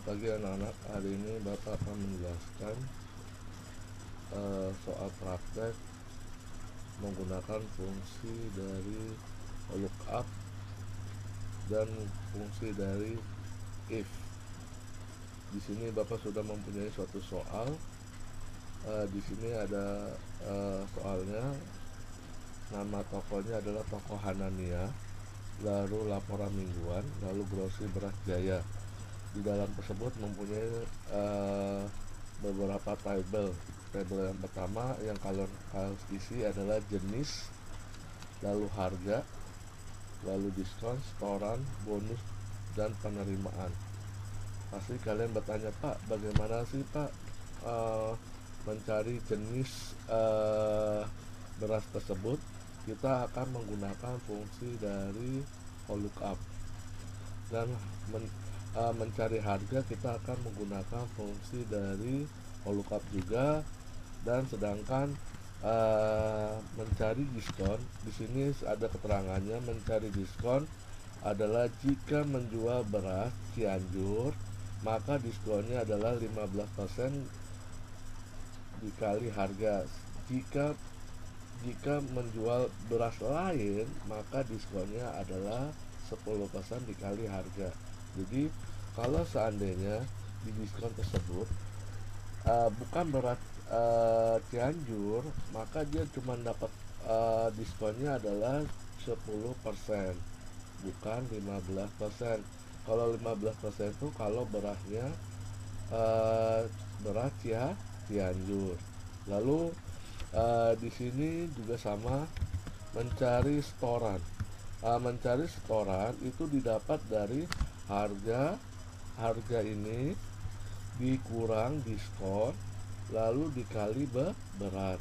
pagi anak-anak. Hari ini Bapak akan menjelaskan soal praktek menggunakan fungsi dari lookup dan fungsi dari if. Di sini Bapak sudah mempunyai suatu soal. Di sini ada soalnya. Nama tokonya adalah toko Hanania, lalu laporan mingguan, lalu grocery beras Jaya. Di dalam tersebut mempunyai beberapa tabel. Tabel yang pertama yang kalian harus isi adalah jenis, lalu harga, lalu diskon, setoran, bonus, dan penerimaan. Pasti kalian bertanya, Pak, bagaimana sih Pak mencari jenis beras tersebut? Kita akan menggunakan fungsi dari lookup, dan mencari harga kita akan menggunakan fungsi dari lookup juga. Dan sedangkan mencari diskon, di sini ada keterangannya. Mencari diskon adalah jika menjual beras Cianjur, maka diskonnya adalah 15% dikali harga. Jika menjual beras lain, maka diskonnya adalah 10% dikali harga. Jadi kalau seandainya di diskon tersebut bukan beras Cianjur, maka dia cuma dapat diskonnya adalah 10%, bukan 15%. Kalau 15% itu kalau berasnya beras Cianjur. Lalu di sini juga sama, mencari setoran. Mencari setoran itu didapat dari harga ini dikurang diskon lalu dikali berat,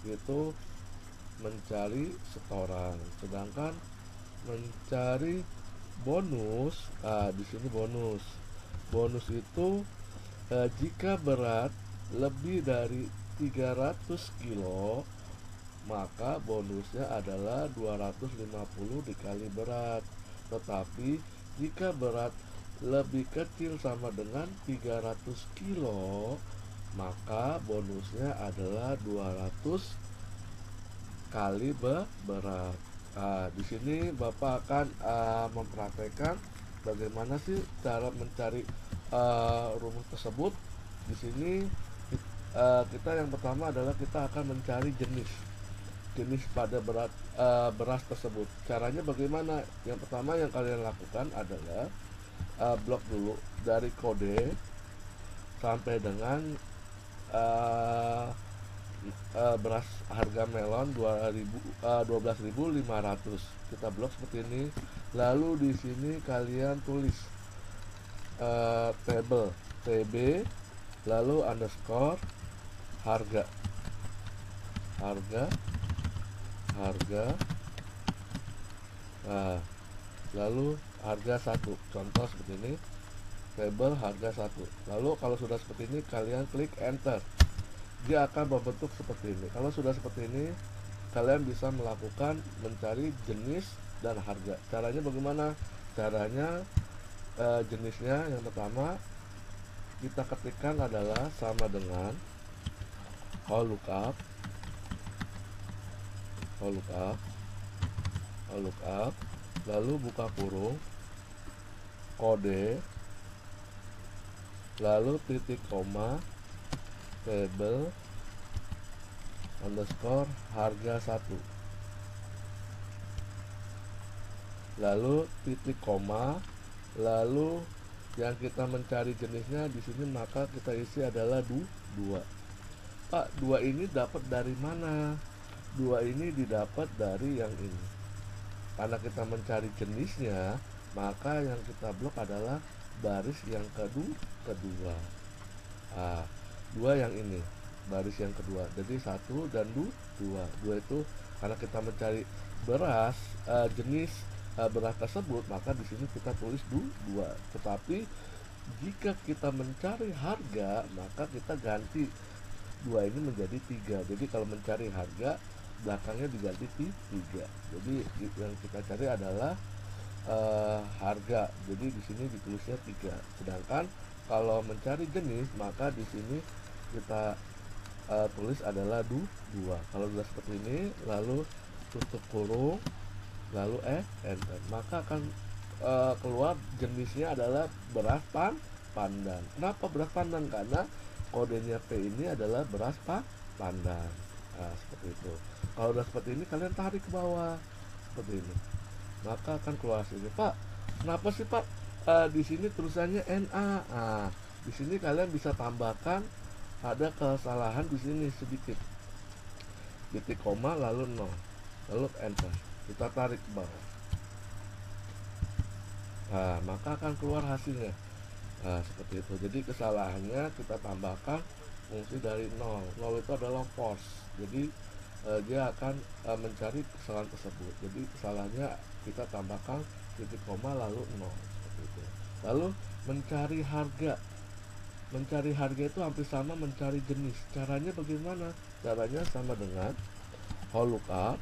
itu mencari setoran. Sedangkan mencari bonus, di sini bonus itu jika berat lebih dari 300 kilo, maka bonusnya adalah 250 dikali berat. Tetapi jika berat lebih kecil sama dengan 300 kilo, maka bonusnya adalah 200 kali berat. Di sini Bapak akan mempraktekkan bagaimana sih cara mencari rumus tersebut. Di sini kita yang pertama adalah kita akan mencari jenis pada beras tersebut. Caranya bagaimana? Yang pertama yang kalian lakukan adalah blok dulu dari kode sampai dengan beras harga melon 12.500. Kita blok seperti ini. Lalu di sini kalian tulis tabel TB, lalu underscore harga. Lalu harga 1. Contoh seperti ini, tabel harga 1. Lalu kalau sudah seperti ini kalian klik enter. Dia akan membentuk seperti ini. Kalau sudah seperti ini, kalian bisa melakukan mencari jenis dan harga. Caranya bagaimana? Caranya jenisnya yang pertama kita ketikkan adalah sama dengan lookup, lalu buka kurung, kode, lalu titik koma, tabel underscore harga 1, lalu titik koma, lalu yang kita mencari jenisnya di sini maka kita isi adalah 2. Pak, 2 ini dapat dari mana? 2 ini didapat dari yang ini. Karena kita mencari jenisnya, maka yang kita blok adalah baris yang kedua. 2 yang ini, baris yang kedua. Jadi 1 dan 2. 2 itu karena kita mencari beras jenis beras tersebut, maka di sini kita tulis 2. Tetapi jika kita mencari harga, maka kita ganti 2 ini menjadi 3. Jadi kalau mencari harga, belakangnya diganti 3. Jadi yang kita cari adalah harga. Jadi di sini ditulisnya 3. Sedangkan kalau mencari jenis, maka di sini kita tulis adalah 2. Kalau sudah seperti ini, lalu tutup kurung, lalu enter, maka akan keluar jenisnya adalah beras pandan. Kenapa beras pandan? Karena kodenya P ini adalah beras pandan. Nah, seperti itu. Kalau udah seperti ini, kalian tarik ke bawah seperti ini, maka akan keluar hasilnya. Pak, kenapa sih Pak di sini tulisannya NA? Nah, di sini kalian bisa tambahkan, ada kesalahan di sini sedikit, titik koma lalu 0, lalu enter, kita tarik ke bawah. Nah, maka akan keluar hasilnya. Nah, seperti itu. Jadi kesalahannya kita tambahkan fungsi dari 0. 0 itu adalah false. Jadi dia akan mencari kesalahan tersebut. Jadi kesalahannya kita tambahkan titik koma lalu 0, seperti itu. Lalu mencari harga. Mencari harga itu hampir sama mencari jenis. Caranya bagaimana? Caranya sama dengan whole lookup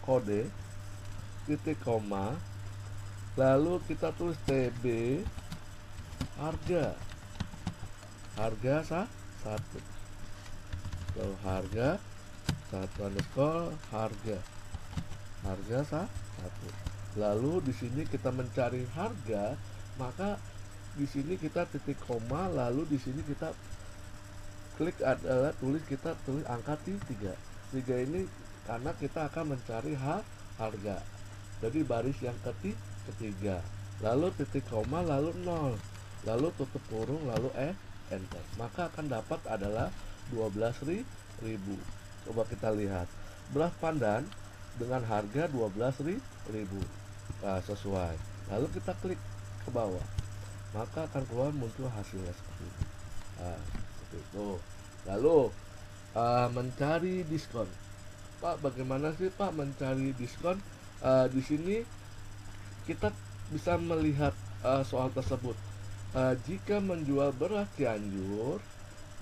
kode titik koma, lalu kita tulis TB harga satu, lalu harga satu underscore harga satu. Lalu di sini kita mencari harga, maka di sini kita titik koma, lalu di sini kita klik adalah kita tulis angka 3 ini karena kita akan mencari harga. Jadi baris yang ketiga, lalu titik koma lalu 0, lalu tutup kurung lalu enter, maka akan dapat adalah 12.000. Coba kita lihat beras pandan dengan harga 12.000. Nah, sesuai. Lalu kita klik ke bawah, maka akan keluar muncul hasilnya seperti ini. Nah, seperti itu. Lalu mencari diskon. Pak, bagaimana sih Pak mencari diskon? Di sini kita bisa melihat soal tersebut. Jika menjual beras Cianjur,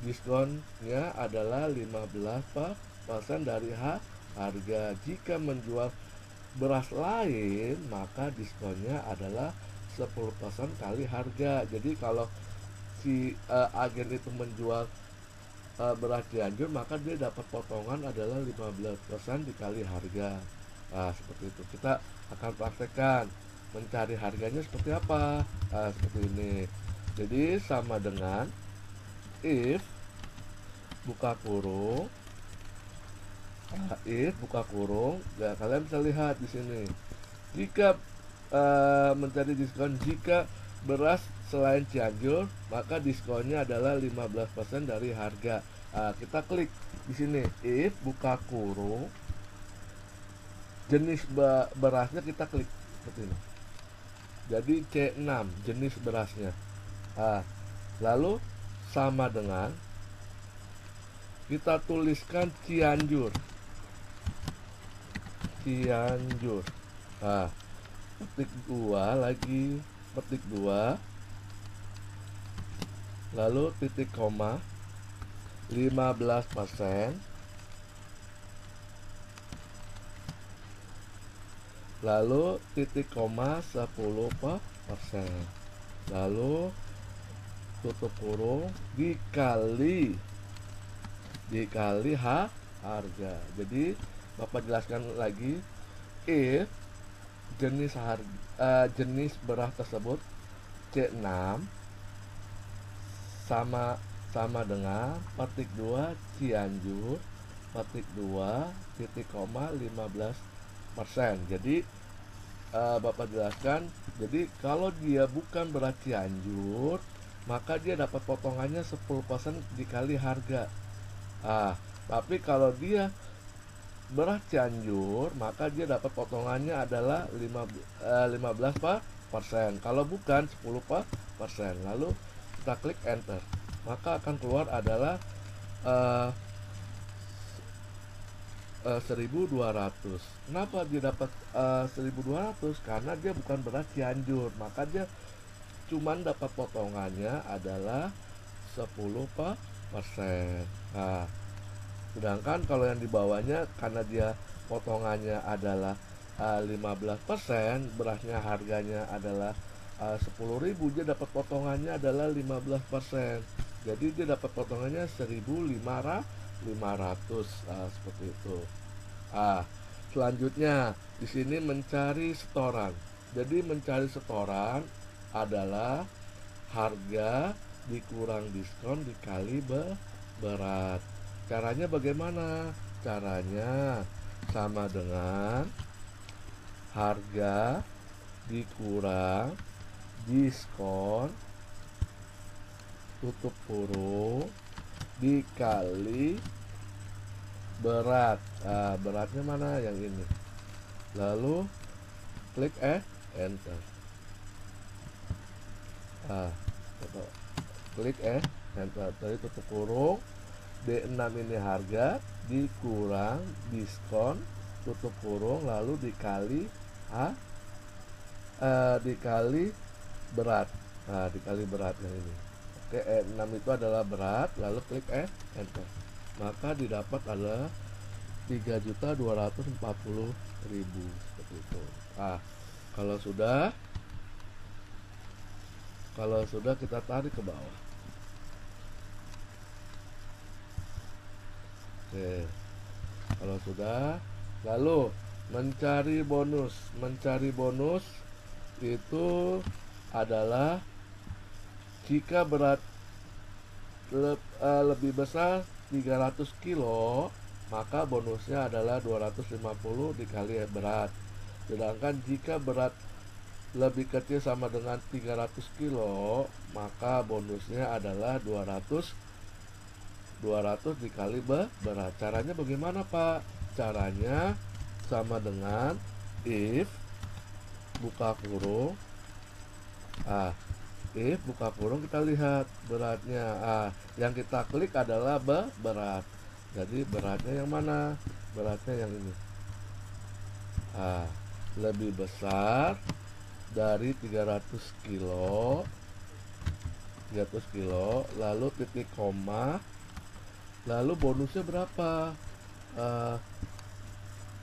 diskonnya adalah 15% dari harga. Jika menjual beras lain, maka diskonnya adalah 10% kali harga. Jadi kalau si agen itu menjual beras Cianjur, maka dia dapat potongan adalah 15% dikali harga. Nah, seperti itu. Kita akan praktekkan mencari harganya seperti apa. Nah, seperti ini. Jadi sama dengan if buka kurung, ya kalian bisa lihat di sini. Jika mencari diskon, jika beras selain Cianjur, maka diskonnya adalah 15% dari harga. Nah, kita klik di sini if buka kurung, jenis berasnya kita klik seperti ini. Jadi C6 jenis berasnya. Nah, lalu sama dengan kita tuliskan Cianjur. Nah, petik 2 lagi, petik 2, lalu titik koma 15%, lalu titik koma 10%, lalu tutup kurung dikali harga. Jadi Bapak jelaskan lagi, if jenis beras tersebut C6 sama dengan petik 2 Cianjur, petik 2 titik koma 15%. Jadi Bapak jelaskan, jadi kalau dia bukan beras Cianjur, maka dia dapat potongannya 10% dikali harga. Tapi kalau dia beras Cianjur, maka dia dapat potongannya adalah 15%. Kalau bukan 10%. Lalu kita klik enter, maka akan keluar adalah 1200. Kenapa dia dapat 1200? Karena dia bukan beras Cianjur, maka dia cuman dapat potongannya adalah 10%. Nah, sedangkan kalau yang di bawahnya, karena dia potongannya adalah 15%, berasnya harganya adalah 10.000, dia dapat potongannya adalah 15%. Jadi dia dapat potongannya 1.500, seperti itu. Selanjutnya di sini mencari setoran. Jadi mencari setoran adalah harga dikurang diskon dikali berat. Caranya bagaimana? Caranya sama dengan harga dikurang diskon tutup kurung dikali berat. Beratnya mana? Yang ini. Lalu klik enter. Klik enter. Tadi tutup kurung D6 ini harga dikurang diskon tutup kurung lalu dikali dikali berat. Dikali berat yang ini. Oke, 6 itu adalah berat, lalu klik enter. Maka didapat adalah 3.240.000 seperti itu. Kalau sudah kita tarik ke bawah. Oke. Kalau sudah, lalu mencari bonus. Mencari bonus itu adalah jika berat lebih besar 300 kilo, maka bonusnya adalah 250 dikali berat. Sedangkan jika berat lebih kecil sama dengan 300 kilo, maka bonusnya adalah 200 dikali berat. Caranya bagaimana, Pak? Caranya sama dengan if buka kurung. If buka kurung, kita lihat beratnya. Yang kita klik adalah berat. Jadi beratnya yang mana? Beratnya yang ini. Lebih besar dari 300 kilo. Lalu titik koma. Lalu bonusnya berapa?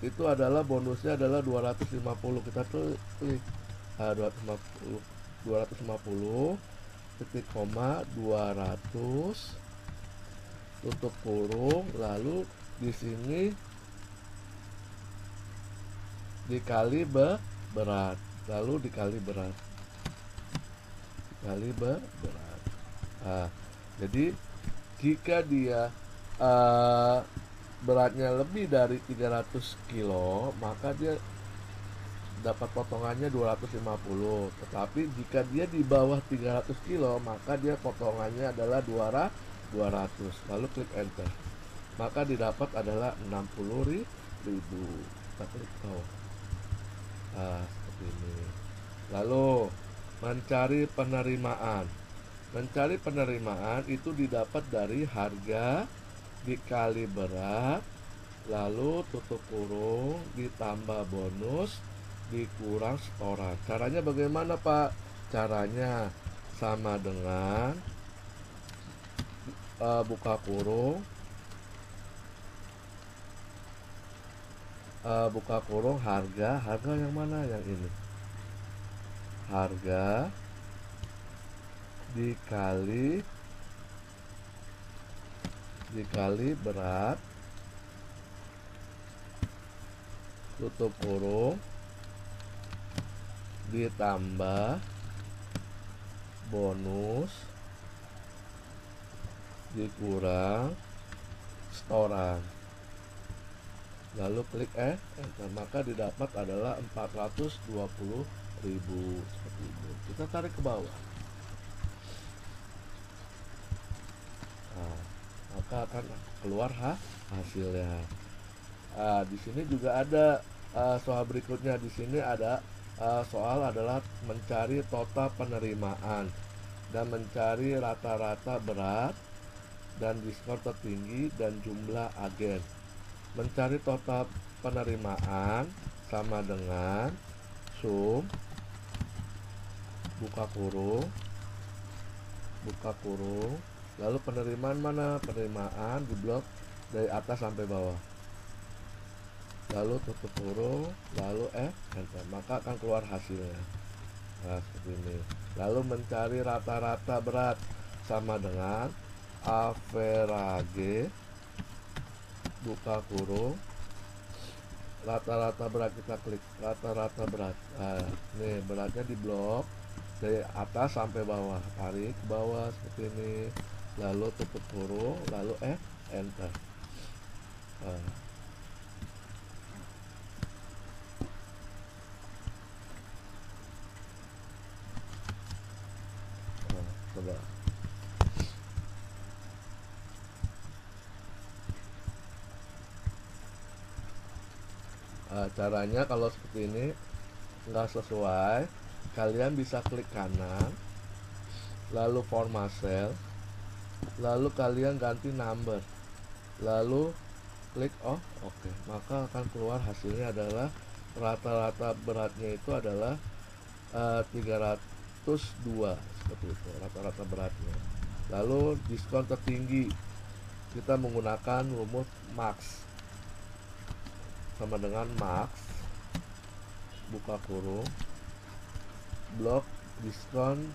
Itu adalah bonusnya adalah 250. Kita klik 250 titik koma 200 tutup kurung, lalu di sini dikali berat, lalu dikali berat. Jadi jika dia beratnya lebih dari 300 kilo, maka dia dapat potongannya 250. Tetapi jika dia di bawah 300 kilo, maka dia potongannya adalah 200. Lalu klik enter. Maka didapat adalah 60.000. Kita klik bawah. Seperti ini. Lalu mencari penerimaan. Mencari penerimaan itu didapat dari harga dikali berat, lalu tutup kurung ditambah bonus dikurang setoran. Caranya bagaimana, Pak? Caranya sama dengan buka kurung, harga yang mana? Yang ini. Harga dikali berat tutup kurung ditambah bonus dikurang setoran, lalu klik enter. Maka didapat adalah 420.000 seperti itu. Kita tarik ke bawah. Maka akan keluar hasilnya. Di sini juga ada soal berikutnya. Di sini ada soal adalah mencari total penerimaan dan mencari rata-rata berat dan diskon tertinggi dan jumlah agen. Mencari total penerimaan sama dengan sum buka kurung, lalu penerimaan mana? Penerimaan di blok dari atas sampai bawah, lalu tutup kurung, lalu enter. Maka akan keluar hasilnya. Nah, seperti ini. Lalu mencari rata-rata berat sama dengan average buka kurung rata-rata berat, kita klik rata-rata berat. Nah, nih beratnya di blok dari atas sampai bawah, tarik ke bawah seperti ini, lalu tutup kurung, lalu enter. Nah, coba. Caranya kalau seperti ini nggak sesuai, kalian bisa klik kanan, lalu format cell, lalu kalian ganti number, lalu klik oke. Maka akan keluar hasilnya adalah rata-rata beratnya itu adalah 302, seperti itu rata-rata beratnya. Lalu diskon tertinggi, kita menggunakan rumus max, sama dengan max buka kurung blok diskon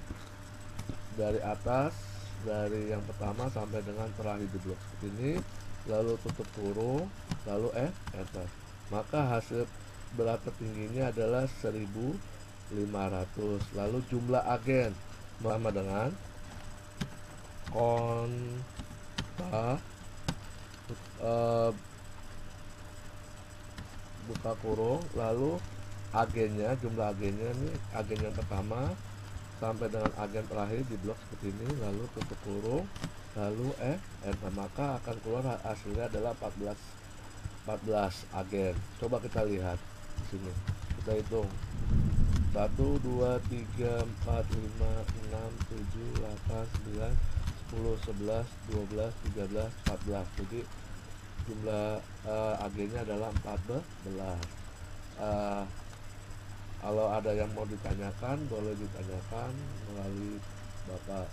dari atas, dari yang pertama sampai dengan terakhir di blok seperti ini, lalu tutup kurung, lalu enter. Maka hasil berat tertingginya adalah 1500. Lalu jumlah agen sama dengan konta buka kurung, lalu agennya, jumlah agennya nih, agen yang pertama sampai dengan agen terakhir di blok seperti ini, lalu tutup kurung, lalu enter. Maka akan keluar hasilnya adalah 14 agen. Coba kita lihat di sini, kita hitung 1 2 3 4 5 6 7 8 9 10 11 12 13 14. Jadi jumlah agennya adalah 14. Kalau ada yang mau ditanyakan, boleh ditanyakan melalui Bapak.